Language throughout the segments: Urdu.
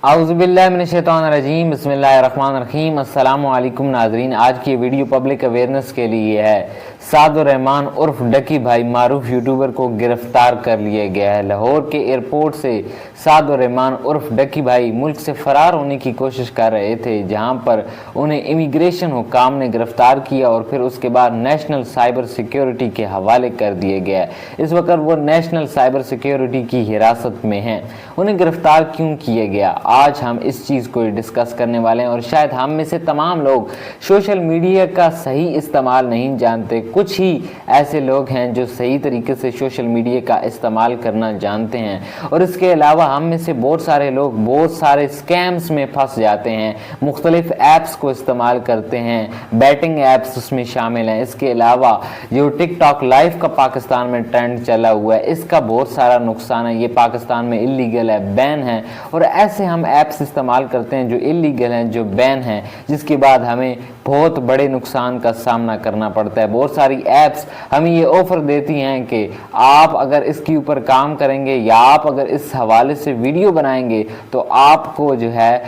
اعوذ باللہ من الشیطان الرجیم، بسم اللہ الرحمن الرحیم۔ السلام علیکم ناظرین، آج کی ویڈیو پبلک اویئرنس کے لیے ہے۔ سعد الرحمان عرف ڈکی بھائی معروف یوٹیوبر کو گرفتار کر لیا گیا ہے۔ لاہور کے ایئرپورٹ سے سعد الرحمان عرف ڈکی بھائی ملک سے فرار ہونے کی کوشش کر رہے تھے، جہاں پر انہیں امیگریشن حکام نے گرفتار کیا اور پھر اس کے بعد نیشنل سائبر سیکیورٹی کے حوالے کر دیا گیا ہے۔ اس وقت وہ نیشنل سائبر سیکیورٹی کی حراست میں ہیں۔ انہیں گرفتار کیوں کیا گیا، آج ہم اس چیز کو ڈسکس کرنے والے ہیں۔ اور شاید ہم میں سے تمام لوگ سوشل میڈیا کا صحیح استعمال نہیں جانتے، کچھ ہی ایسے لوگ ہیں جو صحیح طریقے سے سوشل میڈیا کا استعمال کرنا جانتے ہیں، اور اس کے علاوہ ہم میں سے بہت سارے لوگ بہت سارے سکیمز میں پھنس جاتے ہیں، مختلف ایپس کو استعمال کرتے ہیں، بیٹنگ ایپس اس میں شامل ہیں۔ اس کے علاوہ جو ٹک ٹاک لائیو کا پاکستان میں ٹرینڈ چلا ہوا ہے، اس کا بہت سارا نقصان ہے، یہ پاکستان میں اللیگل ہے، بین ہے، اور ایسے ہم ایپس استعمال کرتے ہیں جو اللیگل ہیں، جو بین ہیں، جس کے بعد ہمیں بہت بڑے نقصان کا سامنا کرنا پڑتا ہے۔ بہت ساری ایپس ہمیں یہ آفر دیتی ہیں کہ آپ اگر اس کے اوپر کام کریں گے یا آپ اگر اس حوالے سے ویڈیو بنائیں گے تو آپ کو جو ہے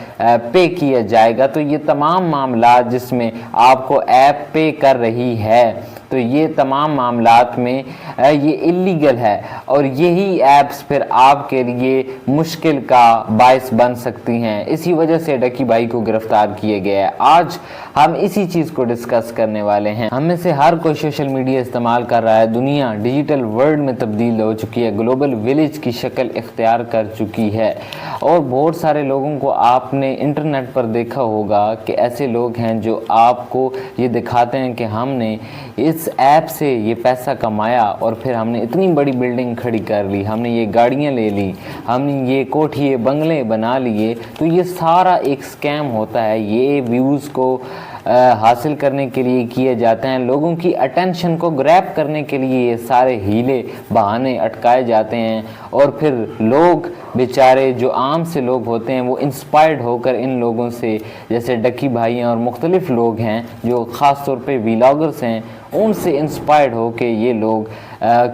پے کیا جائے گا۔ تو یہ تمام معاملات جس میں آپ کو ایپ پے کر رہی ہے، تو یہ تمام معاملات میں یہ اللیگل ہے، اور یہی ایپس پھر آپ کے لیے مشکل کا باعث بن سکتی ہیں۔ اسی وجہ سے ڈکی بھائی کو گرفتار کیا گیا ہے۔ آج ہم اسی چیز کو ڈسکس کرنے والے ہیں۔ ہم میں سے ہر کوئی سوشل میڈیا استعمال کر رہا ہے، دنیا ڈیجیٹل ورلڈ میں تبدیل ہو چکی ہے، گلوبل ویلیج کی شکل اختیار کر چکی ہے، اور بہت سارے لوگوں کو آپ نے انٹرنیٹ پر دیکھا ہوگا کہ ایسے لوگ ہیں جو آپ کو یہ دکھاتے ہیں کہ ہم نے اس ایپ سے یہ پیسہ کمایا اور پھر ہم نے اتنی بڑی بلڈنگ کھڑی کر لی، ہم نے یہ گاڑیاں لے لی، ہم نے یہ کوٹھیے بنگلے بنا لیے۔ تو یہ سارا ایک سکیم ہوتا ہے، یہ ویوز کو حاصل کرنے کے لیے کیے جاتے ہیں، لوگوں کی اٹینشن کو گریب کرنے کے لیے یہ سارے ہیلے بہانے اٹکائے جاتے ہیں، اور پھر لوگ بیچارے جو عام سے لوگ ہوتے ہیں وہ انسپائرڈ ہو کر ان لوگوں سے، جیسے ڈکی بھائی ہیں اور مختلف لوگ ہیں جو خاص طور پہ ویلاگرز ہیں، ان سے انسپائرڈ ہو کے یہ لوگ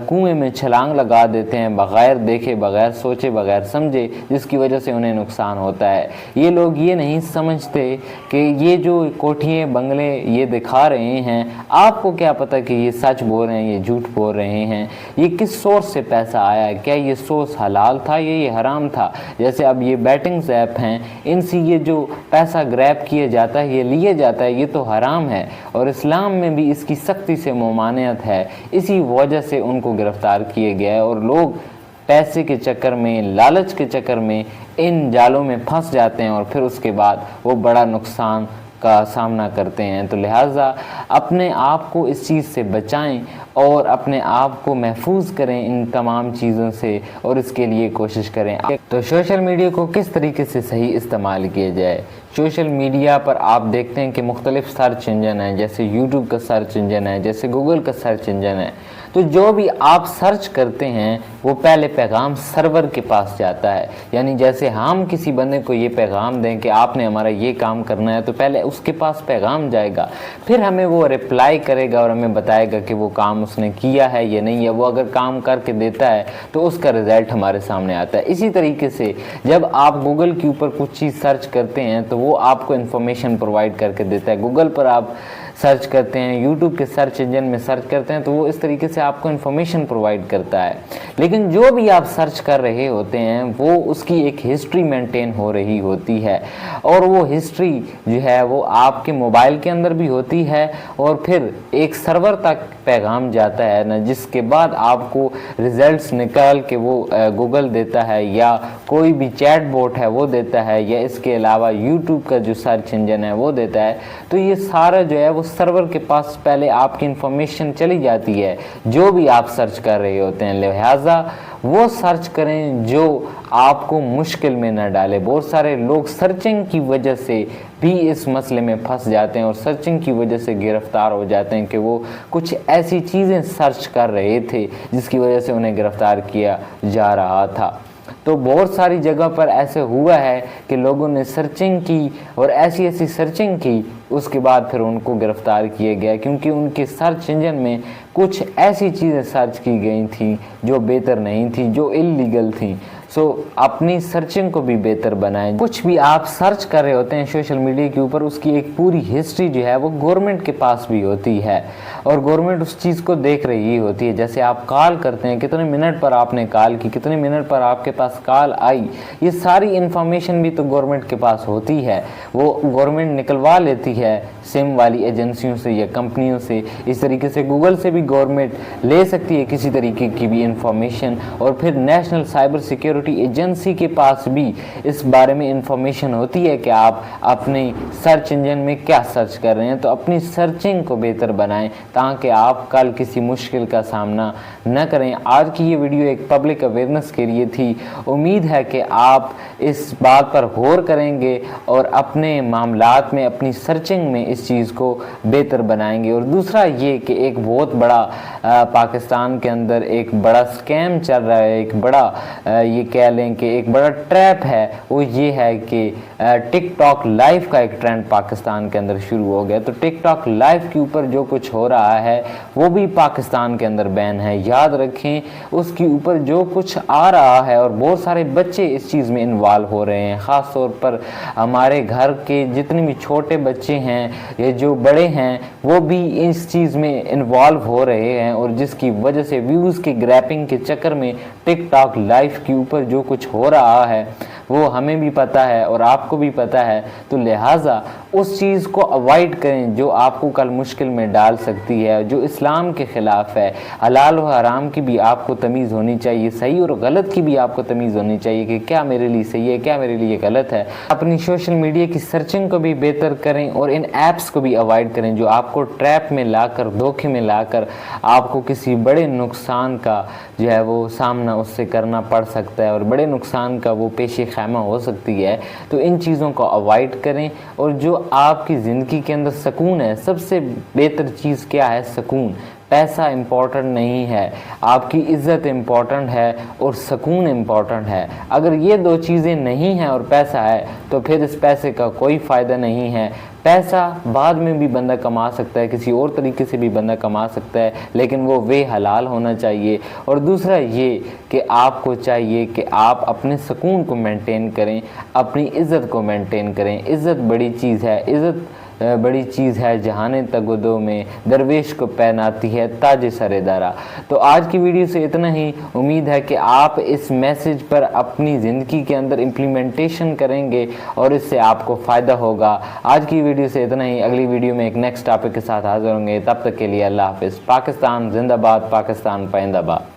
کنویں میں چھلانگ لگا دیتے ہیں، بغیر دیکھے، بغیر سوچے، بغیر سمجھے، جس کی وجہ سے انہیں نقصان ہوتا ہے۔ یہ لوگ یہ نہیں سمجھتے کہ یہ جو کوٹھیے بنگلے یہ دکھا رہے ہیں، آپ کو کیا پتہ کہ یہ سچ بول رہے ہیں، یہ جھوٹ بول رہے ہیں، یہ کس سورس سے پیسہ آیا ہے، کیا یہ سورس حلال تھا یا یہ حرام تھا۔ جیسے اب یہ بیٹنگز ایپ ہیں، ان سے یہ جو پیسہ گریب کیا جاتا ہے، یہ لیا جاتا ہے، یہ تو حرام ہے، اور اسلام میں بھی اس کی سختی سے ممانعت ہے۔ اسی وجہ سے ان کو گرفتار کیے گیا ہے، اور لوگ پیسے کے چکر میں، لالچ کے چکر میں ان جالوں میں پھنس جاتے ہیں، اور پھر اس کے بعد وہ بڑا نقصان کا سامنا کرتے ہیں۔ تو لہٰذا اپنے آپ کو اس چیز سے بچائیں اور اپنے آپ کو محفوظ کریں ان تمام چیزوں سے، اور اس کے لیے کوشش کریں۔ تو سوشل میڈیا کو کس طریقے سے صحیح استعمال کیا جائے۔ سوشل میڈیا پر آپ دیکھتے ہیں کہ مختلف سرچ انجن ہیں، جیسے یوٹیوب کا سرچ انجن ہے، جیسے گوگل کا سرچ انجن ہے۔ تو جو بھی آپ سرچ کرتے ہیں وہ پہلے پیغام سرور کے پاس جاتا ہے، یعنی جیسے ہم کسی بندے کو یہ پیغام دیں کہ آپ نے ہمارا یہ کام کرنا ہے، تو پہلے اس کے پاس پیغام جائے گا، پھر ہمیں وہ رپلائی کرے گا اور ہمیں بتائے گا کہ وہ کام اس نے کیا ہے یا نہیں ہے۔ وہ اگر کام کر کے دیتا ہے تو اس کا رزلٹ ہمارے سامنے آتا ہے۔ اسی طریقے سے جب آپ گوگل کے اوپر کچھ چیز سرچ کرتے ہیں تو وہ آپ کو انفارمیشن پرووائڈ کر کے دیتا ہے۔ گوگل پر آپ سرچ کرتے ہیں، یوٹیوب کے سرچ انجن میں سرچ کرتے ہیں، تو وہ اس طریقے سے آپ کو انفارمیشن پرووائڈ کرتا ہے۔ لیکن جو بھی آپ سرچ کر رہے ہوتے ہیں وہ اس کی ایک ہسٹری مینٹین ہو رہی ہوتی ہے، اور وہ ہسٹری جو ہے وہ آپ کے موبائل کے اندر بھی ہوتی ہے، اور پھر ایک سرور تک پیغام جاتا ہے نا، جس کے بعد آپ کو ریزلٹس نکال کے وہ گوگل دیتا ہے، یا کوئی بھی چیٹ بوٹ ہے وہ دیتا ہے، یا اس کے علاوہ یوٹیوب کا جو سرچ انجن ہے وہ دیتا ہے۔ تو یہ سارا جو ہے وہ سرور کے پاس پہلے آپ کی انفارمیشن چلی جاتی ہے جو بھی آپ سرچ کر رہے ہوتے ہیں۔ لہٰذا وہ سرچ کریں جو آپ کو مشکل میں نہ ڈالے۔ بہت سارے لوگ سرچنگ کی وجہ سے بھی اس مسئلے میں پھنس جاتے ہیں، اور سرچنگ کی وجہ سے گرفتار ہو جاتے ہیں کہ وہ کچھ ایسی چیزیں سرچ کر رہے تھے جس کی وجہ سے انہیں گرفتار کیا جا رہا تھا۔ تو بہت ساری جگہ پر ایسے ہوا ہے کہ لوگوں نے سرچنگ کی اور ایسی سرچنگ کی، اس کے بعد پھر ان کو گرفتار کیا گیا، کیونکہ ان کے سرچ انجن میں کچھ ایسی چیزیں سرچ کی گئی تھیں جو بہتر نہیں تھیں، جو اللیگل تھیں۔ اپنی سرچنگ کو بھی بہتر بنائیں. کچھ بھی آپ سرچ کر رہے ہوتے ہیں سوشل میڈیا کے اوپر، اس کی ایک پوری ہسٹری جو ہے وہ گورنمنٹ کے پاس بھی ہوتی ہے اور گورنمنٹ اس چیز کو دیکھ رہی ہوتی ہے. جیسے آپ کال کرتے ہیں، کتنے منٹ پر آپ نے کال کی، کتنے منٹ پر آپ کے پاس کال آئی، یہ ساری انفارمیشن بھی تو گورنمنٹ کے پاس ہوتی ہے. وہ گورنمنٹ نکلوا لیتی ہے سم والی ایجنسیوں سے یا کمپنیوں سے. اس طریقے سے گوگل سے بھی گورنمنٹ لے سکتی ہے کسی طریقے کی بھی انفارمیشن، اور پھر نیشنل سائبر سیکیورٹی ایجنسی کے پاس بھی اس بارے میں انفارمیشن ہوتی ہے کہ آپ اپنے سرچ انجن میں کیا سرچ کر رہے ہیں. تو اپنی سرچنگ کو بہتر بنائیں تاکہ آپ کل کسی مشکل کا سامنا نہ کریں. آج کی یہ ویڈیو ایک پبلک اویئرنس کے لیے تھی. امید ہے کہ آپ اس بات پر غور کریں گے اور اپنے معاملات میں، اپنی سرچنگ میں اس چیز کو بہتر بنائیں گے. اور دوسرا یہ کہ ایک بہت بڑا پاکستان کے اندر ایک بڑا سکیم چل رہا ہے، ایک بڑا یہ کہہ لیں کہ ایک بڑا ٹریپ ہے. وہ یہ ہے کہ ٹک ٹاک لائیو کا ایک ٹرینڈ پاکستان کے اندر شروع ہو گیا. تو ٹک ٹاک لائیو کے اوپر جو کچھ ہو رہا ہے وہ بھی پاکستان کے اندر بین ہے. یاد رکھیں اس کے اوپر جو کچھ آ رہا ہے، اور بہت سارے بچے اس چیز میں انوالو ہو رہے ہیں. خاص طور پر ہمارے گھر کے جتنے بھی چھوٹے بچے ہیں یا جو بڑے ہیں وہ بھی اس چیز میں انوالو ہو رہے ہیں، اور جس کی وجہ سے ویوز کی گریپنگ کے چکر میں ٹک ٹاک لائیو کے اوپر جو کچھ ہو رہا ہے وہ ہمیں بھی پتہ ہے اور آپ کو بھی پتہ ہے. تو لہٰذا اس چیز کو اوائڈ کریں جو آپ کو کل مشکل میں ڈال سکتی ہے، جو اسلام کے خلاف ہے. حلال و حرام کی بھی آپ کو تمیز ہونی چاہیے، صحیح اور غلط کی بھی آپ کو تمیز ہونی چاہیے کہ کیا میرے لیے صحیح ہے، کیا میرے لیے غلط ہے. اپنی سوشل میڈیا کی سرچنگ کو بھی بہتر کریں اور ان ایپس کو بھی اوائڈ کریں جو آپ کو ٹریپ میں لا کر، دھوکے میں لا کر آپ کو کسی بڑے نقصان کا جو ہے وہ سامنا اس سے کرنا پڑ سکتا ہے، اور بڑے نقصان کا وہ پیش خیمہ ہو سکتی ہے. تو ان چیزوں کو اوائڈ کریں. اور جو آپ کی زندگی کے اندر سکون ہے، سب سے بہتر چیز کیا ہے؟ سکون. پیسہ امپورٹنٹ نہیں ہے، آپ کی عزت امپورٹنٹ ہے اور سکون امپورٹنٹ ہے. اگر یہ دو چیزیں نہیں ہیں اور پیسہ ہے تو پھر اس پیسے کا کوئی فائدہ نہیں ہے. پیسہ بعد میں بھی بندہ کما سکتا ہے، کسی اور طریقے سے بھی بندہ کما سکتا ہے، لیکن وہ حلال ہونا چاہیے. اور دوسرا یہ کہ آپ کو چاہیے کہ آپ اپنے سکون کو مینٹین کریں، اپنی عزت کو مینٹین کریں. عزت بڑی چیز ہے، عزت بڑی چیز ہے جہانے تگدو میں درویش کو پہناتی ہے تاج سر دارا. تو آج کی ویڈیو سے اتنا ہی. امید ہے کہ آپ اس میسج پر اپنی زندگی کے اندر امپلیمنٹیشن کریں گے اور اس سے آپ کو فائدہ ہوگا. آج کی ویڈیو سے اتنا ہی. اگلی ویڈیو میں ایک نیکسٹ ٹاپک کے ساتھ حاضر ہوں گے. تب تک کے لیے اللہ حافظ. پاکستان زندہ باد، پاکستان پائندہ باد.